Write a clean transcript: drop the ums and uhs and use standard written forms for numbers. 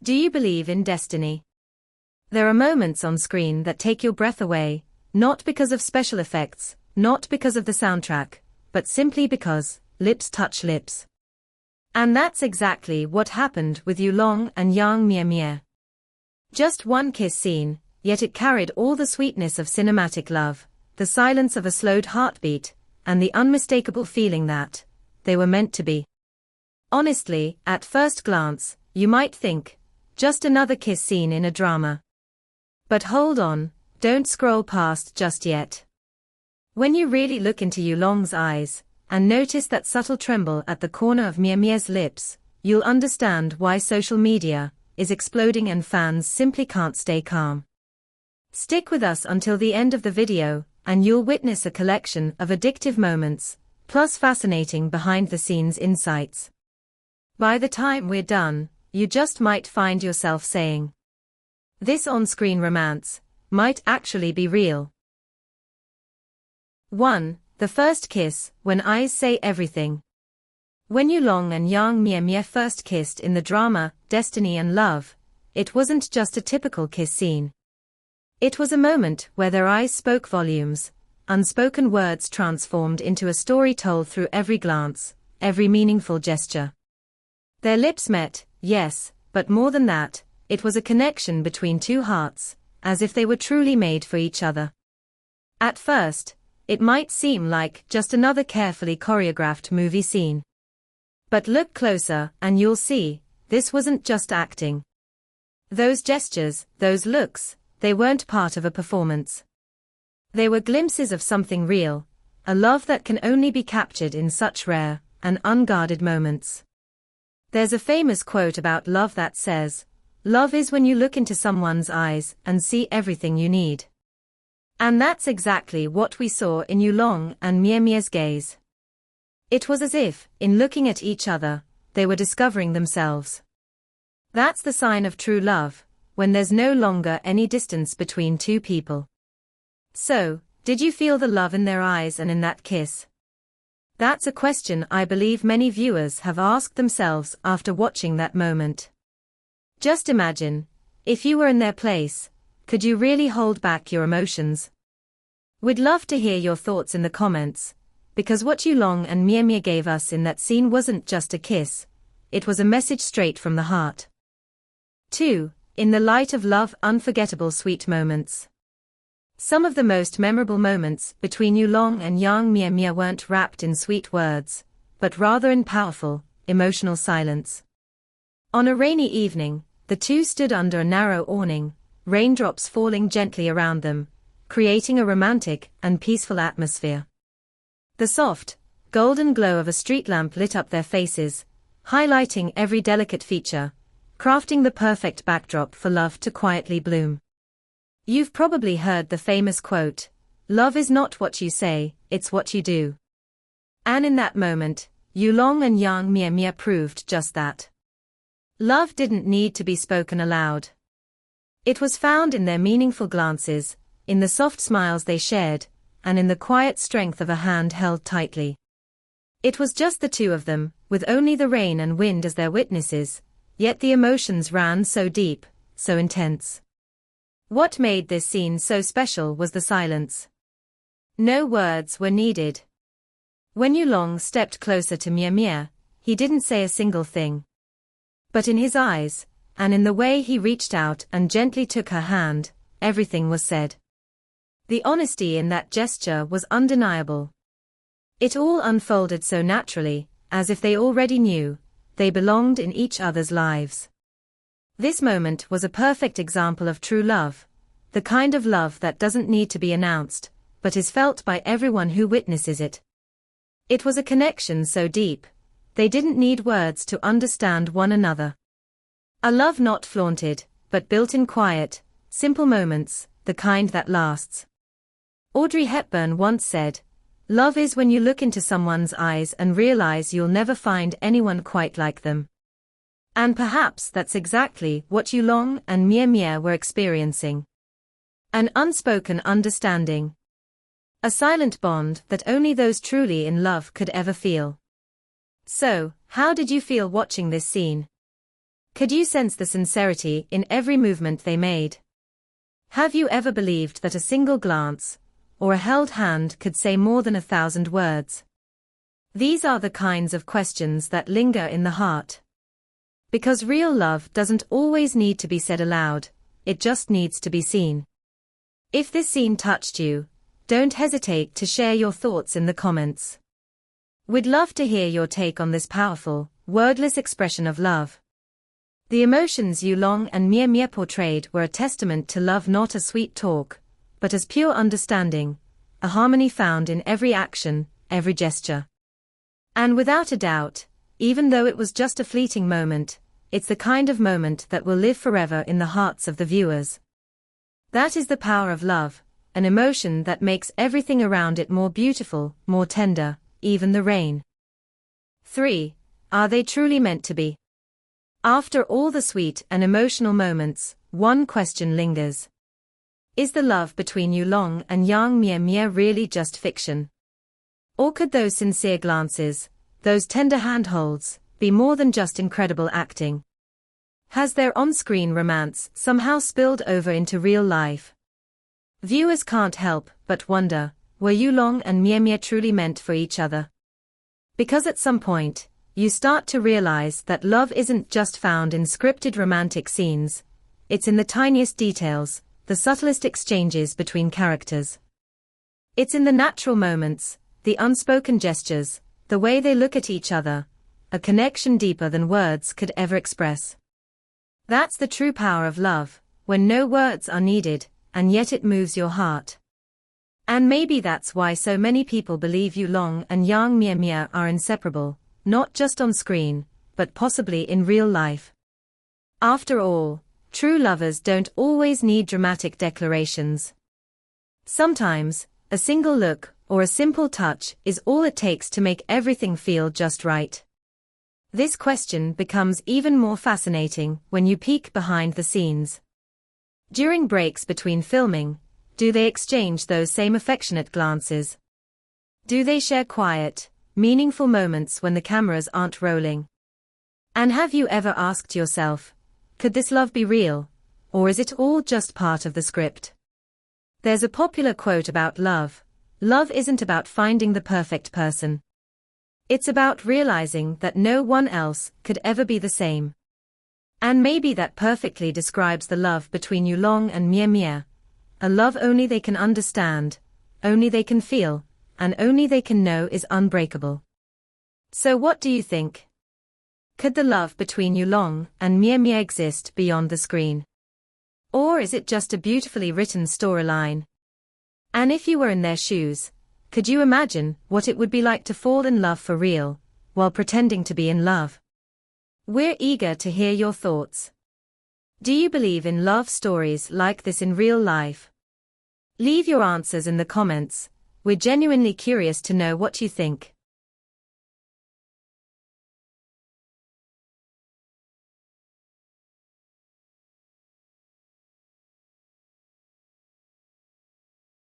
Do you believe in destiny? There are moments on screen that take your breath away, not because of special effects, not because of the soundtrack, but simply because lips touch lips. And that's exactly what happened with Yulong and Yang Mie Mie. Just one kiss scene, yet it carried all the sweetness of cinematic love, the silence of a slowed heartbeat, and the unmistakable feeling that they were meant to be. Honestly, at first glance, you might think, just another kiss scene in a drama. But hold on, don't scroll past just yet. When you really look into Yulong's eyes, and notice that subtle tremble at the corner of Mie Mie's lips, you'll understand why social media is exploding and fans simply can't stay calm. Stick with us until the end of the video, and you'll witness a collection of addictive moments, plus fascinating behind-the-scenes insights. By the time we're done, you just might find yourself saying, this on-screen romance might actually be real. 1. The first kiss, when eyes say everything. When Yulong and Yang Mie Mie first kissed in the drama Destiny and Love, it wasn't just a typical kiss scene. It was a moment where their eyes spoke volumes, unspoken words transformed into a story told through every glance, every meaningful gesture. Their lips met, yes, but more than that, it was a connection between two hearts, as if they were truly made for each other. At first, it might seem like just another carefully choreographed movie scene. But look closer and you'll see, this wasn't just acting. Those gestures, those looks, they weren't part of a performance. They were glimpses of something real, a love that can only be captured in such rare and unguarded moments. There's a famous quote about love that says, "Love is when you look into someone's eyes and see everything you need." And that's exactly what we saw in Yulong and Mie Mie's gaze. It was as if, in looking at each other, they were discovering themselves. That's the sign of true love, when there's no longer any distance between two people. So, did you feel the love in their eyes and in that kiss? That's a question I believe many viewers have asked themselves after watching that moment. Just imagine, if you were in their place, could you really hold back your emotions? We'd love to hear your thoughts in the comments, because what Yulong and Mie Mie gave us in that scene wasn't just a kiss, it was a message straight from the heart. 2. In the light of love, unforgettable sweet moments. Some of the most memorable moments between Yulong and Yang Mie Mie weren't wrapped in sweet words, but rather in powerful, emotional silence. On a rainy evening, the two stood under a narrow awning, raindrops falling gently around them, creating a romantic and peaceful atmosphere. The soft, golden glow of a street lamp lit up their faces, highlighting every delicate feature, crafting the perfect backdrop for love to quietly bloom. You've probably heard the famous quote, "Love is not what you say, it's what you do." And in that moment, Yulong and Yang Mie Mie proved just that. Love didn't need to be spoken aloud. It was found in their meaningful glances, in the soft smiles they shared, and in the quiet strength of a hand held tightly. It was just the two of them, with only the rain and wind as their witnesses, yet the emotions ran so deep, so intense. What made this scene so special was the silence. No words were needed. When Yulong stepped closer to Mie Mie, he didn't say a single thing. But in his eyes, and in the way he reached out and gently took her hand, everything was said. The honesty in that gesture was undeniable. It all unfolded so naturally, as if they already knew, they belonged in each other's lives. This moment was a perfect example of true love, the kind of love that doesn't need to be announced, but is felt by everyone who witnesses it. It was a connection so deep, they didn't need words to understand one another. A love not flaunted, but built in quiet, simple moments, the kind that lasts. Audrey Hepburn once said, "Love is when you look into someone's eyes and realize you'll never find anyone quite like them." And perhaps that's exactly what Yulong and Mie Mie were experiencing. An unspoken understanding. A silent bond that only those truly in love could ever feel. So, how did you feel watching this scene? Could you sense the sincerity in every movement they made? Have you ever believed that a single glance, or a held hand could say more than 1,000 words? These are the kinds of questions that linger in the heart. Because real love doesn't always need to be said aloud, it just needs to be seen. If this scene touched you, don't hesitate to share your thoughts in the comments. We'd love to hear your take on this powerful, wordless expression of love. The emotions Yulong and Mie Mie portrayed were a testament to love, not as sweet talk, but as pure understanding, a harmony found in every action, every gesture. And without a doubt, even though it was just a fleeting moment, it's the kind of moment that will live forever in the hearts of the viewers. That is the power of love, an emotion that makes everything around it more beautiful, more tender, even the rain. 3. Are they truly meant to be? After all the sweet and emotional moments, one question lingers. Is the love between Yulong and young Mie Mie really just fiction? Or could those sincere glances, those tender handholds, be more than just incredible acting? Has their on-screen romance somehow spilled over into real life? Viewers can't help but wonder, were Yulong and Mie Mie truly meant for each other? Because at some point, you start to realize that love isn't just found in scripted romantic scenes, it's in the tiniest details, the subtlest exchanges between characters. It's in the natural moments, the unspoken gestures, the way they look at each other, a connection deeper than words could ever express. That's the true power of love, when no words are needed, and yet it moves your heart. And maybe that's why so many people believe Yulong and young Mie Mie are inseparable, not just on screen, but possibly in real life. After all, true lovers don't always need dramatic declarations. Sometimes, a single look or a simple touch is all it takes to make everything feel just right. This question becomes even more fascinating when you peek behind the scenes. During breaks between filming, do they exchange those same affectionate glances? Do they share quiet, meaningful moments when the cameras aren't rolling? And have you ever asked yourself, could this love be real, or is it all just part of the script? There's a popular quote about love: love isn't about finding the perfect person. It's about realizing that no one else could ever be the same. And maybe that perfectly describes the love between Yulong and Mie Mie, a love only they can understand, only they can feel, and only they can know is unbreakable. So what do you think? Could the love between Yulong and Mie Mie exist beyond the screen? Or is it just a beautifully written storyline? And if you were in their shoes, could you imagine what it would be like to fall in love for real, while pretending to be in love? We're eager to hear your thoughts. Do you believe in love stories like this in real life? Leave your answers in the comments. We're genuinely curious to know what you think.